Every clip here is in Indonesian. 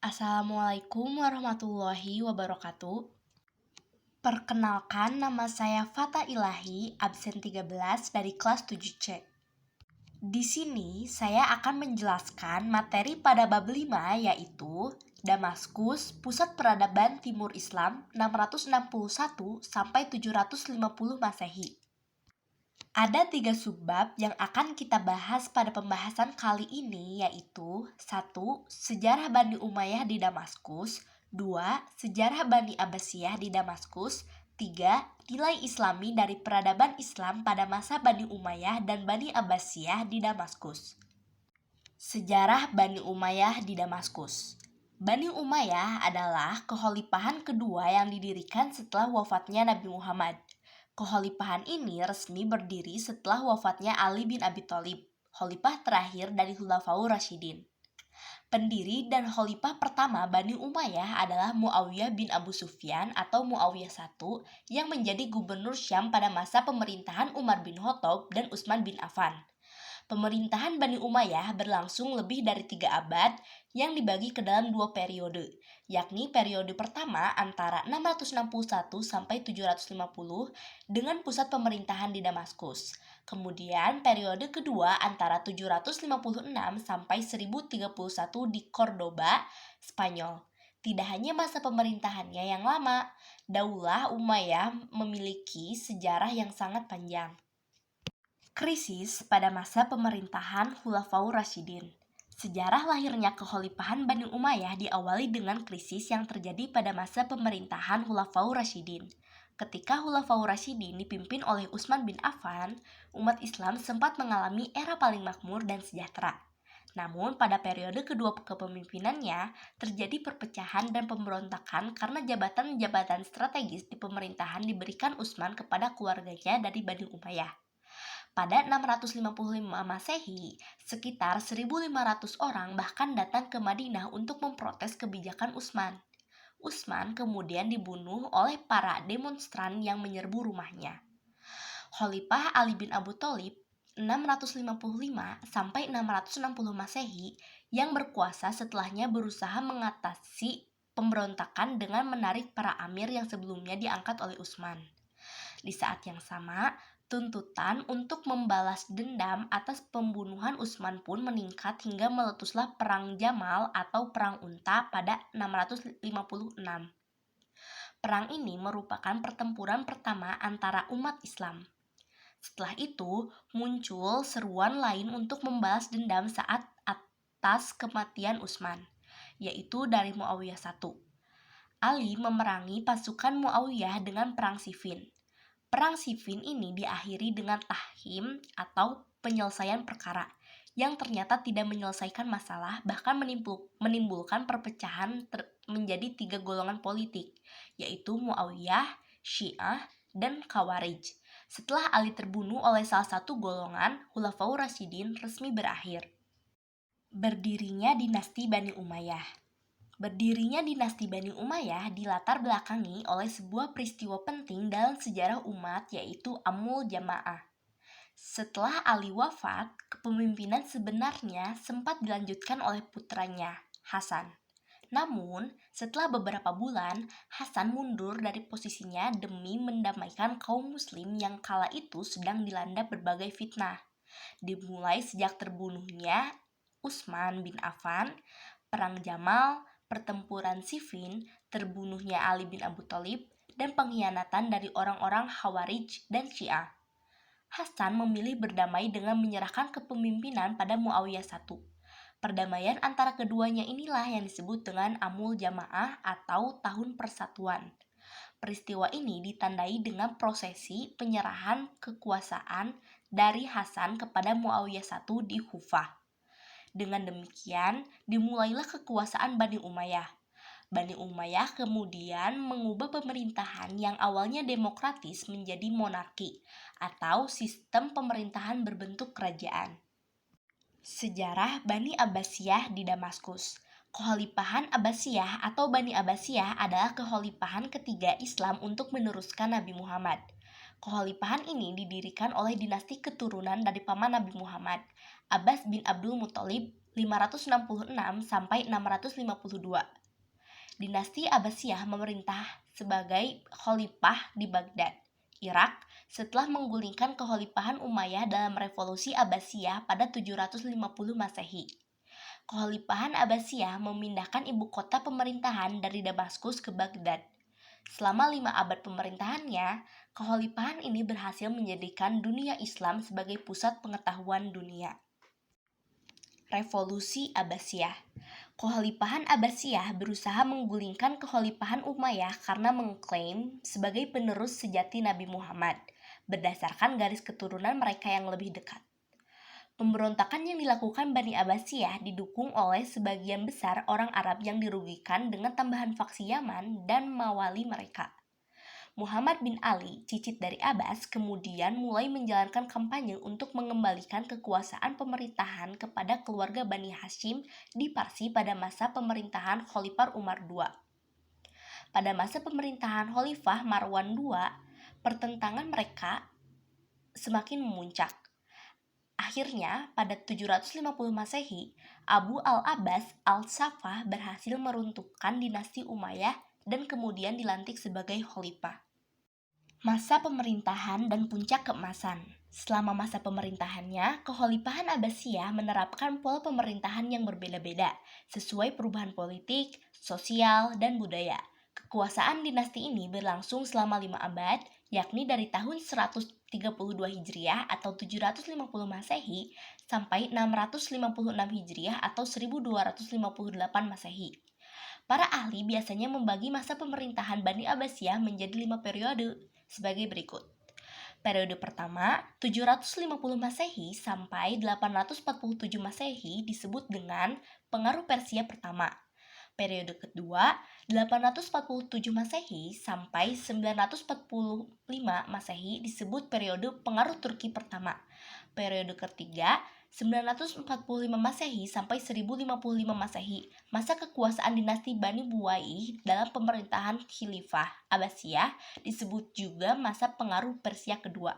Assalamualaikum warahmatullahi wabarakatuh. Perkenalkan, nama saya Fata Ilahi, absen 13 dari kelas 7C. Di sini saya akan menjelaskan materi pada bab 5, yaitu Damaskus, Pusat Peradaban Timur Islam 661 sampai 750 Masehi. Ada 3 subbab yang akan kita bahas pada pembahasan kali ini, yaitu 1. Sejarah Bani Umayyah di Damaskus, 2. Sejarah Bani Abbasiyah di Damaskus, 3. Nilai Islami dari peradaban Islam pada masa Bani Umayyah dan Bani Abbasiyah di Damaskus. Sejarah Bani Umayyah di Damaskus. Bani Umayyah adalah kekhalifahan kedua yang didirikan setelah wafatnya Nabi Muhammad. Kekhalifahan ini resmi berdiri setelah wafatnya Ali bin Abi Thalib, khalifah terakhir dari Khulafaur Rasyidin. Pendiri dan khalifah pertama Bani Umayyah adalah Muawiyah bin Abu Sufyan atau Muawiyah I yang menjadi gubernur Syam pada masa pemerintahan Umar bin Khattab dan Utsman bin Affan. Pemerintahan Bani Umayyah berlangsung lebih dari 3 abad yang dibagi ke dalam 2 periode, yakni periode pertama antara 661 sampai 750 dengan pusat pemerintahan di Damaskus. Kemudian periode kedua antara 756 sampai 1031 di Cordoba, Spanyol. Tidak hanya masa pemerintahannya yang lama, Daulah Umayyah memiliki sejarah yang sangat panjang. Krisis pada masa pemerintahan Khulafaur Rasyidin. Sejarah lahirnya kekhalifahan Bani Umayyah diawali dengan krisis yang terjadi pada masa pemerintahan Khulafaur Rasyidin. Ketika Khulafaur Rasyidin dipimpin oleh Utsman bin Affan, umat Islam sempat mengalami era paling makmur dan sejahtera. Namun pada periode kedua kepemimpinannya terjadi perpecahan dan pemberontakan karena jabatan-jabatan strategis di pemerintahan diberikan Utsman kepada keluarganya dari Bani Umayyah. Pada 655 Masehi, sekitar 1.500 orang bahkan datang ke Madinah untuk memprotes kebijakan Utsman. Utsman kemudian dibunuh oleh para demonstran yang menyerbu rumahnya. Khalifah Ali bin Abu Thalib 655 sampai 660 Masehi yang berkuasa setelahnya berusaha mengatasi pemberontakan dengan menarik para amir yang sebelumnya diangkat oleh Utsman. Di saat yang sama, tuntutan untuk membalas dendam atas pembunuhan Utsman pun meningkat hingga meletuslah Perang Jamal atau Perang Unta pada 656. Perang ini merupakan pertempuran pertama antara umat Islam. Setelah itu, muncul seruan lain untuk membalas dendam saat atas kematian Utsman, yaitu dari Muawiyah I. Ali memerangi pasukan Muawiyah dengan Perang Siffin. Perang Siffin ini diakhiri dengan tahkim atau penyelesaian perkara yang ternyata tidak menyelesaikan masalah, bahkan menimbulkan perpecahan menjadi 3 golongan politik, yaitu Muawiyah, Syiah, dan Khawarij. Setelah Ali terbunuh oleh salah satu golongan, Khulafaur Rasyidin resmi berakhir. Berdirinya dinasti Bani Umayyah. Berdirinya dinasti Bani Umayyah dilatar belakangi oleh sebuah peristiwa penting dalam sejarah umat, yaitu Amul Jamaah. Setelah Ali wafat, kepemimpinan sebenarnya sempat dilanjutkan oleh putranya, Hasan. Namun, setelah beberapa bulan, Hasan mundur dari posisinya demi mendamaikan kaum muslim yang kala itu sedang dilanda berbagai fitnah. Dimulai sejak terbunuhnya Utsman bin Affan, Perang Jamal, pertempuran Siffin, terbunuhnya Ali bin Abu Thalib, dan pengkhianatan dari orang-orang Khawarij dan Syiah. Hasan memilih berdamai dengan menyerahkan kepemimpinan pada Muawiyah I. Perdamaian antara keduanya inilah yang disebut dengan Amul Jamaah atau Tahun Persatuan. Peristiwa ini ditandai dengan prosesi penyerahan kekuasaan dari Hasan kepada Muawiyah I di Kufah. Dengan demikian, dimulailah kekuasaan Bani Umayyah. Bani Umayyah kemudian mengubah pemerintahan yang awalnya demokratis menjadi monarki atau sistem pemerintahan berbentuk kerajaan. Sejarah Bani Abbasiyah di Damaskus. Kekhalifahan Abbasiyah atau Bani Abbasiyah adalah kekhalifahan ketiga Islam untuk meneruskan Nabi Muhammad. Kekhalifahan ini didirikan oleh dinasti keturunan dari paman Nabi Muhammad, Abbas bin Abdul Muthalib 566 sampai 652. Dinasti Abbasiyah memerintah sebagai khalifah di Baghdad, Irak, setelah menggulingkan kekhalifahan Umayyah dalam revolusi Abbasiyah pada 750 Masehi. Kekhalifahan Abbasiyah memindahkan ibu kota pemerintahan dari Damaskus ke Baghdad. Selama 5 abad pemerintahannya, kekhalifahan ini berhasil menjadikan dunia Islam sebagai pusat pengetahuan dunia. Revolusi Abbasiyah. Kekhalifahan Abbasiyah berusaha menggulingkan kekhalifahan Umayyah karena mengklaim sebagai penerus sejati Nabi Muhammad, berdasarkan garis keturunan mereka yang lebih dekat. Pemberontakan yang dilakukan Bani Abbasiyah didukung oleh sebagian besar orang Arab yang dirugikan dengan tambahan faksi Yaman dan mawali mereka. Muhammad bin Ali, cicit dari Abbas, kemudian mulai menjalankan kampanye untuk mengembalikan kekuasaan pemerintahan kepada keluarga Bani Hashim di Parsi pada masa pemerintahan Khalifah Umar II. Pada masa pemerintahan Khalifah Marwan II, pertentangan mereka semakin memuncak. Akhirnya, pada 750 Masehi, Abu al-Abbas al-Saffah berhasil meruntuhkan dinasti Umayyah dan kemudian dilantik sebagai khalifah. Masa pemerintahan dan puncak keemasan. Selama masa pemerintahannya, kekhalifahan Abbasiyah menerapkan pola pemerintahan yang berbeda-beda sesuai perubahan politik, sosial, dan budaya. Kekuasaan dinasti ini berlangsung selama 5 abad, yakni dari tahun 132 Hijriah atau 750 Masehi sampai 656 Hijriah atau 1258 Masehi. Para ahli biasanya membagi masa pemerintahan Bani Abbasiyah menjadi 5 periode sebagai berikut. Periode pertama, 750 Masehi sampai 847 Masehi disebut dengan pengaruh Persia pertama. Periode kedua, 847 Masehi sampai 945 Masehi disebut periode pengaruh Turki pertama. Periode ketiga, 945 Masehi sampai 1055 Masehi, masa kekuasaan dinasti Bani Buwai dalam pemerintahan Khilafah Abbasiyah, disebut juga masa pengaruh Persia kedua.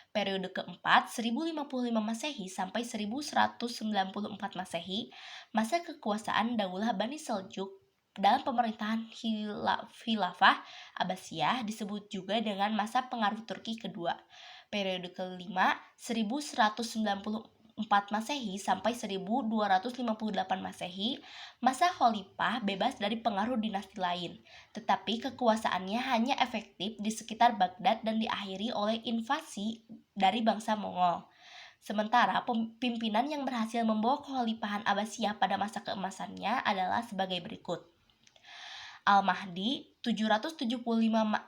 Periode keempat, 1055 Masehi sampai 1194 Masehi, masa kekuasaan Daulah Bani Seljuk dalam pemerintahan Khilafah Abbasiyah, disebut juga dengan masa pengaruh Turki kedua. Periode kelima, 1194 Masehi sampai 1258 Masehi, masa khalifah bebas dari pengaruh dinasti lain, tetapi kekuasaannya hanya efektif di sekitar Baghdad dan diakhiri oleh invasi dari bangsa Mongol. Sementara pimpinan yang berhasil membawa kekhalifahan Abbasiyah pada masa keemasannya adalah sebagai berikut. Al-Mahdi 775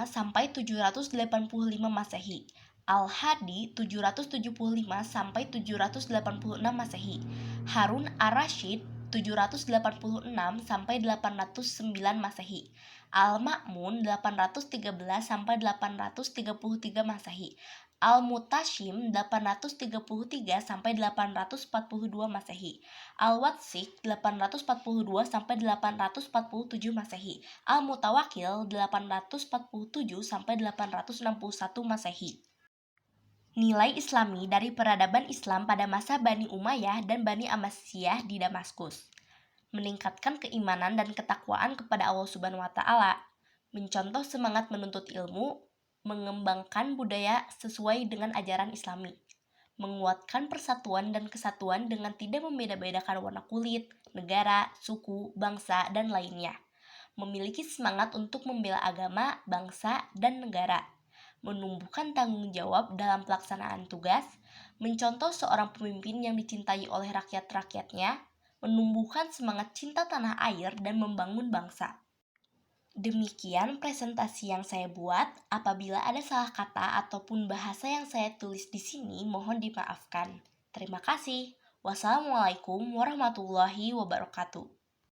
sampai 785 Masehi. Al-Hadi 775 sampai 786 Masehi. Harun ar-Rasyid 786 sampai 809 Masehi. Al-Ma'mun 813 sampai 833 Masehi. Al-Mutashim 833 sampai 842 Masehi. Al-Watsik 842 sampai 847 Masehi. Al-Mutawakil 847 sampai 861 Masehi. Nilai Islami dari peradaban Islam pada masa Bani Umayyah dan Bani Abbasiyah di Damaskus. Meningkatkan keimanan dan ketakwaan kepada Allah Subhanahu wa taala, mencontoh semangat menuntut ilmu, mengembangkan budaya sesuai dengan ajaran Islami, menguatkan persatuan dan kesatuan dengan tidak membeda-bedakan warna kulit, negara, suku, bangsa, dan lainnya, memiliki semangat untuk membela agama, bangsa, dan negara, menumbuhkan tanggung jawab dalam pelaksanaan tugas, mencontoh seorang pemimpin yang dicintai oleh rakyat-rakyatnya, menumbuhkan semangat cinta tanah air, dan membangun bangsa. Demikian presentasi yang saya buat. Apabila ada salah kata ataupun bahasa yang saya tulis di sini, mohon dimaafkan. Terima kasih. Wassalamualaikum warahmatullahi wabarakatuh.